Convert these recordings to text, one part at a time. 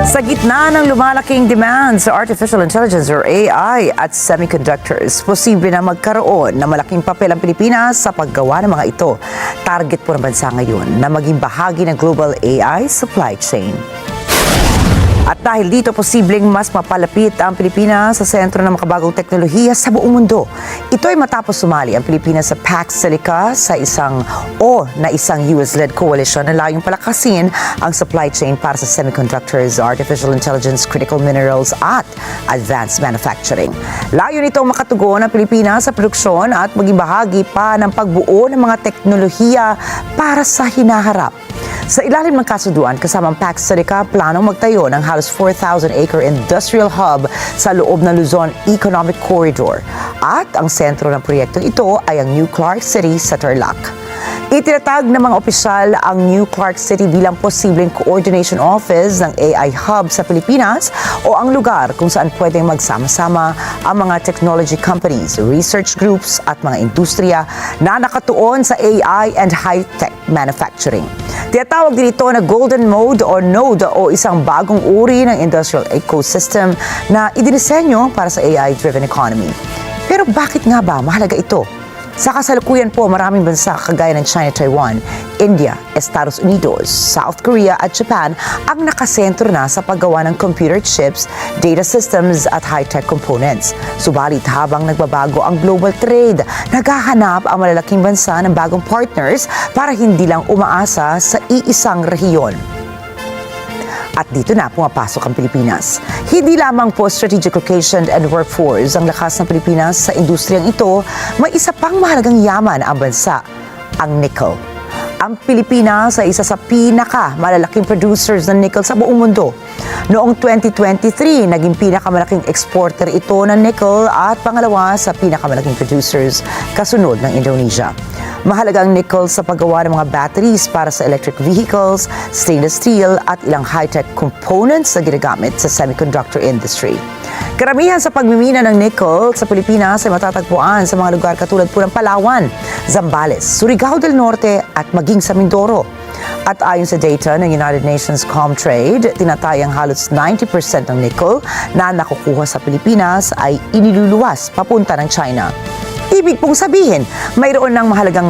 Sa gitna ng lumalaking demand sa artificial intelligence or AI at semiconductors, posible na magkaroon ng malaking papel ang Pilipinas sa paggawa ng mga ito. Target po ng bansa ngayon na maging bahagi ng global AI supply chain. At dahil dito, posibleng mas mapalapit ang Pilipinas sa sentro ng makabagong teknolohiya sa buong mundo. Ito ay matapos sumali ang Pilipinas sa Pax Silica sa isang US-led coalition na layong palakasin ang supply chain para sa semiconductors, artificial intelligence, critical minerals at advanced manufacturing. Layo nitong makatugon ang Pilipinas sa produksyon at maging bahagi pa ng pagbuo ng mga teknolohiya para sa hinaharap. Sa ilalim ng kasunduan, kasama ang Pax Silica, planong magtayo ng halos 4,000-acre industrial hub sa loob ng Luzon Economic Corridor. At ang sentro ng proyektong ito ay ang New Clark City sa Tarlac. Itinatag ng mga opisyal ang New Clark City bilang posibleng coordination office ng AI hub sa Pilipinas o ang lugar kung saan pwedeng magsama-sama ang mga technology companies, research groups at mga industriya na nakatuon sa AI and high-tech manufacturing. Tinatawag din ito na Golden Mode or Node o isang bagong uri ng industrial ecosystem na idinisenyo para sa AI-driven economy. Pero bakit nga ba mahalaga ito? Sa kasalukuyan po, maraming bansa kagaya ng China, Taiwan, India, Estados Unidos, South Korea at Japan ang nakasentro na sa paggawa ng computer chips, data systems at high-tech components. Subalit habang nagbabago ang global trade, naghahanap ang malalaking bansa ng bagong partners para hindi lang umaasa sa iisang rehiyon. At dito na pumapasok ang Pilipinas. Hindi lamang po strategic location and workforce ang lakas ng Pilipinas sa industriyang ito, may isa pang mahalagang yaman ang bansa, ang nickel. Ang Pilipinas ay isa sa pinaka-malalaking producers ng nickel sa buong mundo. Noong 2023, naging pinakamalaking exporter ito ng nickel at pangalawa sa pinakamalaking producers kasunod ng Indonesia. Mahalaga ang nickel sa paggawa ng mga batteries para sa electric vehicles, stainless steel at ilang high-tech components na ginagamit sa semiconductor industry. Karamihan sa pagmimina ng nickel sa Pilipinas ay matatagpuan sa mga lugar katulad po ng Palawan, Zambales, Surigao del Norte at maging sa Mindoro. At ayon sa data ng United Nations Comtrade, tinatayang halos 90% ng nickel na nakukuha sa Pilipinas ay iniluluwas papunta ng China. Ibig pong sabihin, mayroon ng mahalagang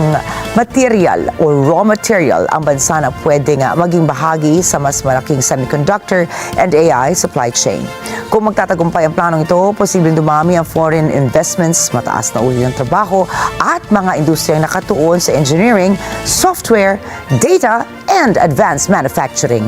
material o raw material ang bansa na pwedeng maging bahagi sa mas malaking semiconductor and AI supply chain. Kung magtatagumpay ang planong ito, posibleng dumami ang foreign investments, mataas na uri ng trabaho at mga industriyang nakatuon sa engineering, software, data, and advanced manufacturing.